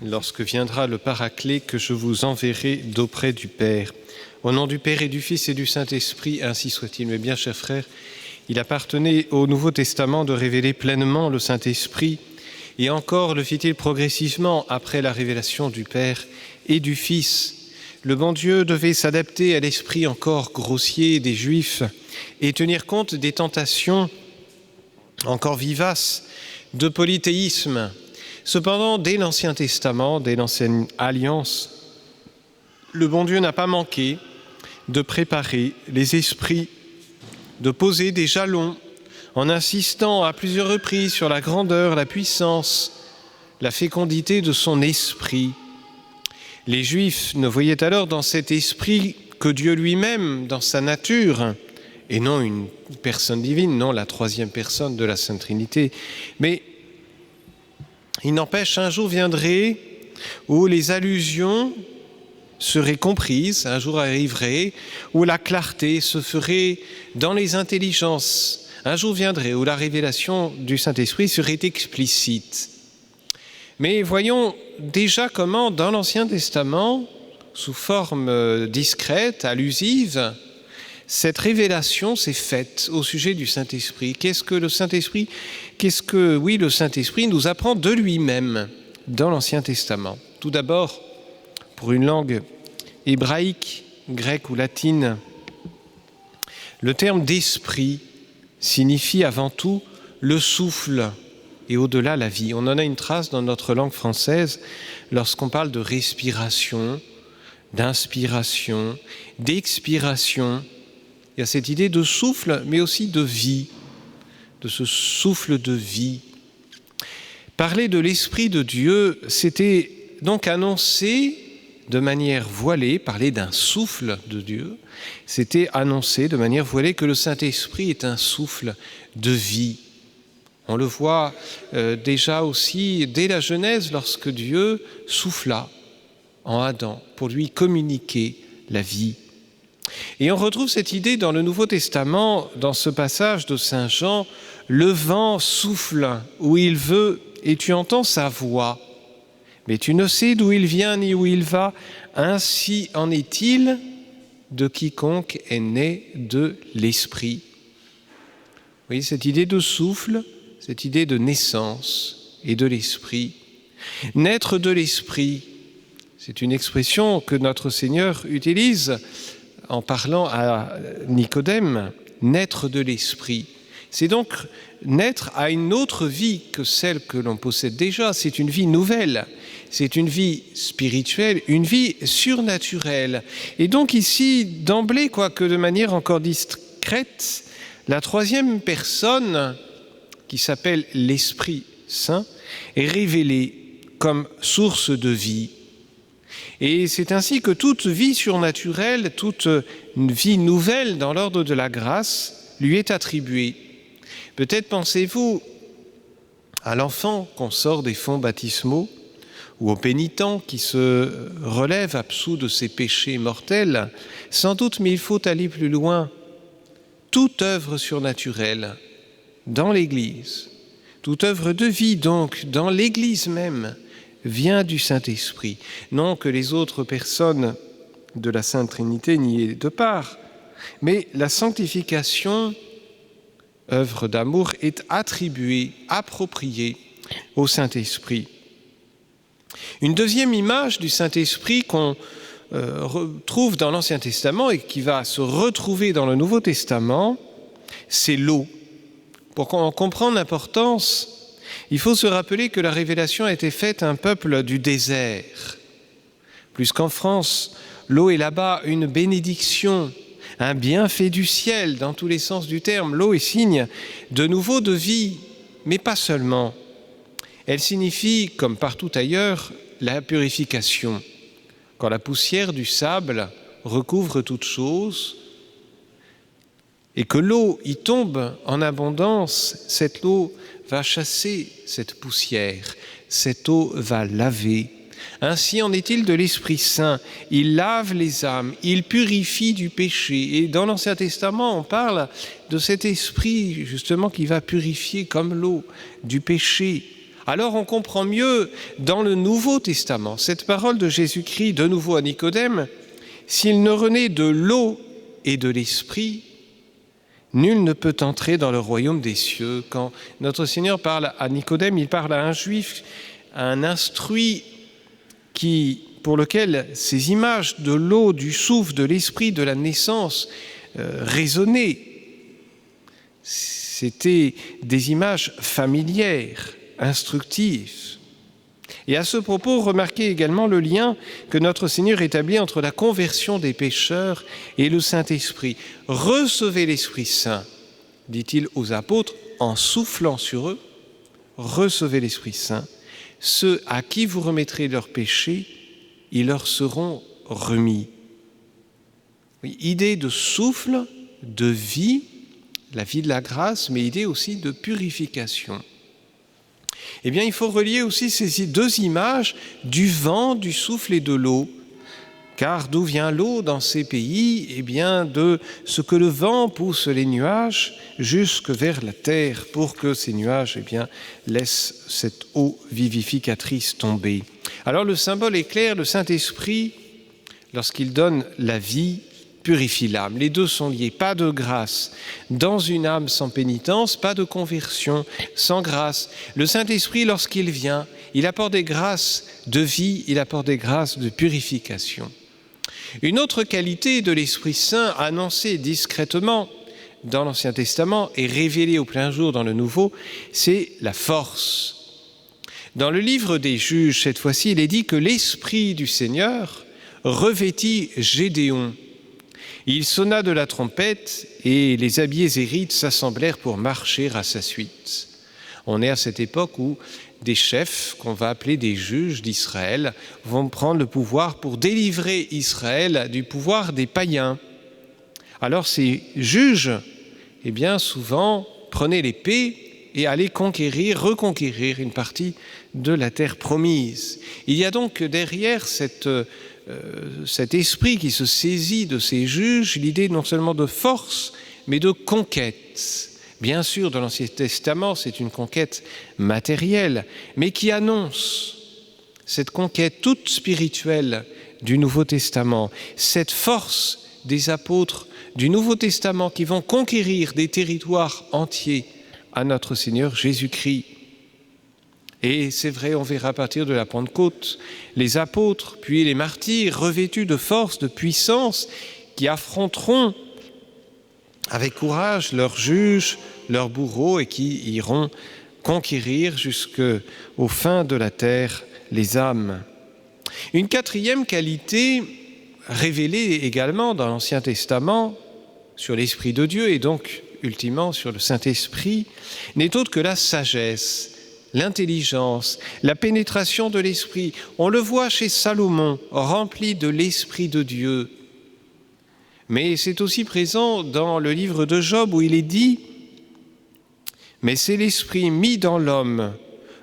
lorsque viendra le Paraclet que je vous enverrai d'auprès du Père. Au nom du Père et du Fils et du Saint-Esprit, ainsi soit-il. Mais bien, chers frères, il appartenait au Nouveau Testament de révéler pleinement le Saint-Esprit, et encore le fit-il progressivement après la révélation du Père et du Fils. Le bon Dieu devait s'adapter à l'esprit encore grossier des Juifs et tenir compte des tentations encore vivaces de polythéisme. Cependant, dès l'Ancien Testament, dès l'Ancienne Alliance, le bon Dieu n'a pas manqué de préparer les esprits, de poser des jalons en insistant à plusieurs reprises sur la grandeur, la puissance, la fécondité de son esprit. Les Juifs ne voyaient alors dans cet esprit que Dieu lui-même, dans sa nature, et non une personne divine, non la troisième personne de la Sainte Trinité. Mais il n'empêche, un jour viendrait où les allusions seraient comprises, un jour arriverait où la clarté se ferait dans les intelligences. Un jour viendrait où la révélation du Saint-Esprit serait explicite. Mais voyons déjà comment, dans l'Ancien Testament, sous forme discrète, allusive, cette révélation s'est faite au sujet du Saint-Esprit. Qu'est-ce que le Saint-Esprit le Saint-Esprit nous apprend de lui-même dans l'Ancien Testament. Tout d'abord, pour une langue hébraïque, grecque ou latine, le terme d'esprit signifie avant tout le souffle et au-delà la vie. On en a une trace dans notre langue française lorsqu'on parle de respiration, d'inspiration, d'expiration. Il y a cette idée de souffle, mais aussi de vie, de ce souffle de vie. Parler de l'Esprit de Dieu, c'était donc annoncer de manière voilée, parler d'un souffle de Dieu, c'était annoncer de manière voilée que le Saint-Esprit est un souffle de vie. On le voit déjà aussi dès la Genèse, lorsque Dieu souffla en Adam pour lui communiquer la vie. Et on retrouve cette idée dans le Nouveau Testament, dans ce passage de Saint Jean, le vent souffle où il veut et tu entends sa voix, mais tu ne sais d'où il vient ni où il va, ainsi en est-il de quiconque est né de l'Esprit. Vous voyez cette idée de souffle, cette idée de naissance et de l'Esprit. Naître de l'Esprit, c'est une expression que notre Seigneur utilise en parlant à Nicodème, naître de l'Esprit. C'est donc naître à une autre vie que celle que l'on possède déjà. C'est une vie nouvelle, c'est une vie spirituelle, une vie surnaturelle. Et donc ici, d'emblée, quoique de manière encore discrète, la troisième personne, qui s'appelle l'Esprit Saint, est révélée comme source de vie. Et c'est ainsi que toute vie surnaturelle, toute une vie nouvelle dans l'ordre de la grâce lui est attribuée. Peut-être pensez-vous à l'enfant qu'on sort des fonts baptismaux ou au pénitent qui se relève absous de ses péchés mortels. Sans doute, mais il faut aller plus loin. Toute œuvre surnaturelle dans l'Église, toute œuvre de vie donc dans l'Église même, vient du Saint-Esprit. Non que les autres personnes de la Sainte Trinité n'y aient de part, mais la sanctification, œuvre d'amour, est attribuée, appropriée au Saint-Esprit. Une deuxième image du Saint-Esprit qu'on retrouve dans l'Ancien Testament et qui va se retrouver dans le Nouveau Testament, c'est l'eau. Pour qu'on comprenne l'importance, il faut se rappeler que la révélation a été faite à un peuple du désert. Plus qu'en France, l'eau est là-bas une bénédiction, un bienfait du ciel dans tous les sens du terme. L'eau est signe de nouveau de vie, mais pas seulement. Elle signifie, comme partout ailleurs, la purification. Quand la poussière du sable recouvre toute chose et que l'eau y tombe en abondance, cette eau va chasser cette poussière, cette eau va laver. Ainsi en est-il de l'Esprit Saint. Il lave les âmes, il purifie du péché. Et dans l'Ancien Testament, on parle de cet esprit justement qui va purifier comme l'eau du péché. Alors on comprend mieux dans le Nouveau Testament cette parole de Jésus-Christ de nouveau à Nicodème: s'il ne renaît de l'eau et de l'esprit, nul ne peut entrer dans le royaume des cieux. Quand notre Seigneur parle à Nicodème, il parle à un juif, un instruit pour lequel ces images de l'eau, du souffle, de l'esprit, de la naissance résonnaient. C'était des images familières, instructives. Et à ce propos, remarquez également le lien que notre Seigneur établit entre la conversion des pécheurs et le Saint-Esprit. Recevez l'Esprit Saint, dit-il aux apôtres en soufflant sur eux. Recevez l'Esprit Saint. Ceux à qui vous remettrez leurs péchés, ils leur seront remis. Oui, idée de souffle, de vie, la vie de la grâce, mais idée aussi de purification. Eh bien, il faut relier aussi ces deux images du vent, du souffle et de l'eau. Car d'où vient l'eau dans ces pays? Eh bien, de ce que le vent pousse les nuages jusque vers la terre pour que ces nuages, eh bien, laissent cette eau vivificatrice tomber. Alors, le symbole est clair, le Saint-Esprit, lorsqu'il donne la vie, purifie l'âme. Les deux sont liés. Pas de grâce dans une âme sans pénitence, pas de conversion sans grâce. Le Saint-Esprit, lorsqu'il vient, il apporte des grâces de vie, il apporte des grâces de purification. Une autre qualité de l'Esprit Saint annoncée discrètement dans l'Ancien Testament et révélée au plein jour dans le Nouveau, c'est la force. Dans le livre des Juges, cette fois-ci, il est dit que l'Esprit du Seigneur revêtit Gédéon. Il sonna de la trompette et les habillés Zérites s'assemblèrent pour marcher à sa suite. On est à cette époque où des chefs, qu'on va appeler des juges d'Israël, vont prendre le pouvoir pour délivrer Israël du pouvoir des païens. Alors ces juges, eh bien souvent, prenaient l'épée et allaient reconquérir une partie de la terre promise. Il y a donc derrière cet esprit qui se saisit de ces juges, l'idée non seulement de force, mais de conquête. Bien sûr, dans l'Ancien Testament, c'est une conquête matérielle, mais qui annonce cette conquête toute spirituelle du Nouveau Testament, cette force des apôtres du Nouveau Testament qui vont conquérir des territoires entiers à notre Seigneur Jésus-Christ. Et c'est vrai, on verra à partir de la Pentecôte, les apôtres, puis les martyrs, revêtus de force, de puissance, qui affronteront avec courage leurs juges, leurs bourreaux, et qui iront conquérir jusqu'aux fins de la terre les âmes. Une quatrième qualité révélée également dans l'Ancien Testament sur l'Esprit de Dieu, et donc ultimement sur le Saint-Esprit, n'est autre que la sagesse, l'intelligence, la pénétration de l'Esprit. On le voit chez Salomon, rempli de l'Esprit de Dieu. Mais c'est aussi présent dans le livre de Job où il est dit « Mais c'est l'Esprit mis dans l'homme,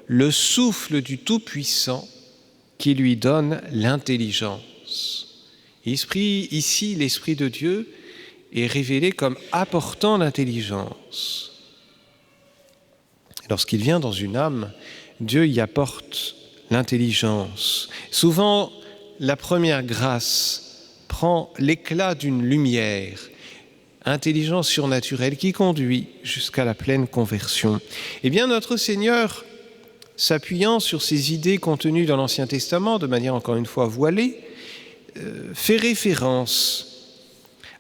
le souffle du Tout-Puissant, qui lui donne l'intelligence. » L'Esprit, ici, l'Esprit de Dieu, est révélé comme apportant l'intelligence. Lorsqu'il vient dans une âme, Dieu y apporte l'intelligence. Souvent, la première grâce prend l'éclat d'une lumière, intelligence surnaturelle qui conduit jusqu'à la pleine conversion. Eh bien, notre Seigneur, s'appuyant sur ces idées contenues dans l'Ancien Testament, de manière encore une fois voilée, fait référence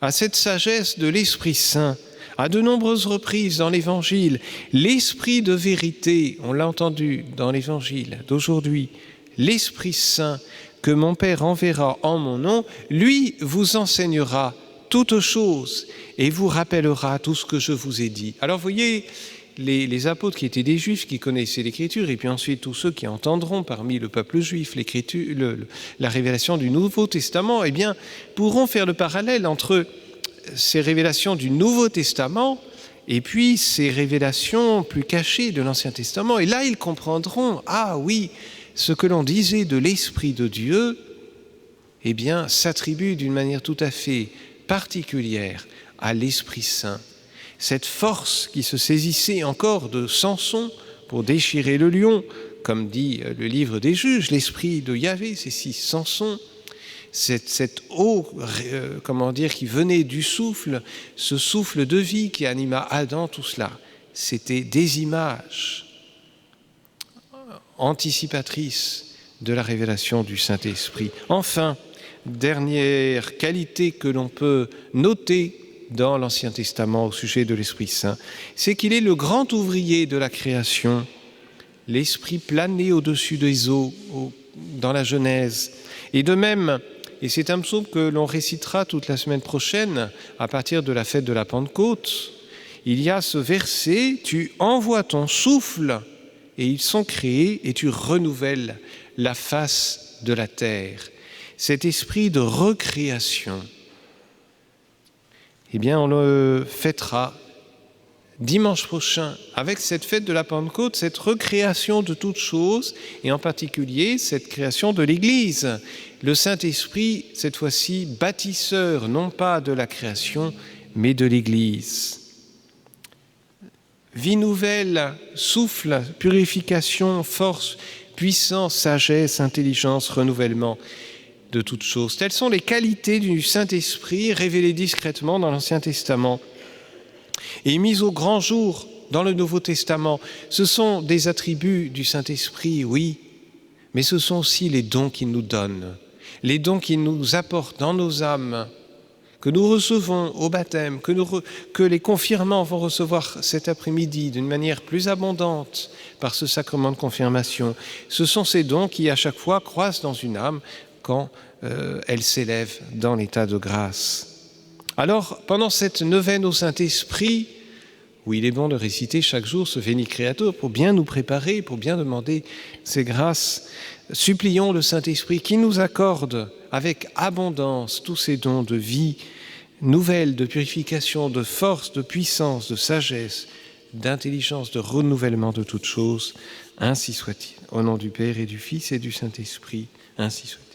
à cette sagesse de l'Esprit Saint. À de nombreuses reprises dans l'Évangile, l'Esprit de vérité, on l'a entendu dans l'Évangile d'aujourd'hui, l'Esprit Saint que mon Père enverra en mon nom, lui vous enseignera toutes choses et vous rappellera tout ce que je vous ai dit. Alors vous voyez, les apôtres qui étaient des Juifs, qui connaissaient l'Écriture, et puis ensuite tous ceux qui entendront parmi le peuple juif la révélation du Nouveau Testament, eh bien, pourront faire le parallèle entre ces révélations du Nouveau Testament et puis ces révélations plus cachées de l'Ancien Testament. Et là, ils comprendront, ah oui, ce que l'on disait de l'Esprit de Dieu, eh bien, s'attribue d'une manière tout à fait particulière à l'Esprit Saint. Cette force qui se saisissait encore de Samson pour déchirer le lion, comme dit le livre des Juges, l'esprit de Yahvé, c'est si Samson, cette eau, qui venait du souffle, ce souffle de vie qui anima Adam, tout cela, c'était des images anticipatrices de la révélation du Saint-Esprit. Enfin, dernière qualité que l'on peut noter dans l'Ancien Testament au sujet de l'Esprit Saint, c'est qu'il est le grand ouvrier de la création. L'Esprit planait au-dessus des eaux dans la Genèse. Et de même, et c'est un psaume que l'on récitera toute la semaine prochaine à partir de la fête de la Pentecôte, il y a ce verset « Tu envoies ton souffle et ils sont créés et tu renouvelles la face de la terre. » Cet esprit de recréation, eh bien, on le fêtera dimanche prochain avec cette fête de la Pentecôte, cette recréation de toutes choses, et en particulier cette création de l'Église. Le Saint-Esprit, cette fois-ci, bâtisseur, non pas de la création, mais de l'Église. Vie nouvelle, souffle, purification, force, puissance, sagesse, intelligence, renouvellement de toutes choses. Telles sont les qualités du Saint-Esprit révélées discrètement dans l'Ancien Testament et mises au grand jour dans le Nouveau Testament. Ce sont des attributs du Saint-Esprit, oui, mais ce sont aussi les dons qu'il nous donne, les dons qu'il nous apporte dans nos âmes, que nous recevons au baptême, que les confirmants vont recevoir cet après-midi d'une manière plus abondante par ce sacrement de confirmation. Ce sont ces dons qui, à chaque fois, croissent dans une âme quand elle s'élève dans l'état de grâce. Alors, pendant cette neuvaine au Saint-Esprit, où il est bon de réciter chaque jour ce Veni Creator pour bien nous préparer, pour bien demander ces grâces, supplions le Saint-Esprit qui nous accorde avec abondance tous ces dons de vie nouvelle, de purification, de force, de puissance, de sagesse, d'intelligence, de renouvellement de toutes choses. Ainsi soit-il. Au nom du Père et du Fils et du Saint-Esprit, ainsi soit-il.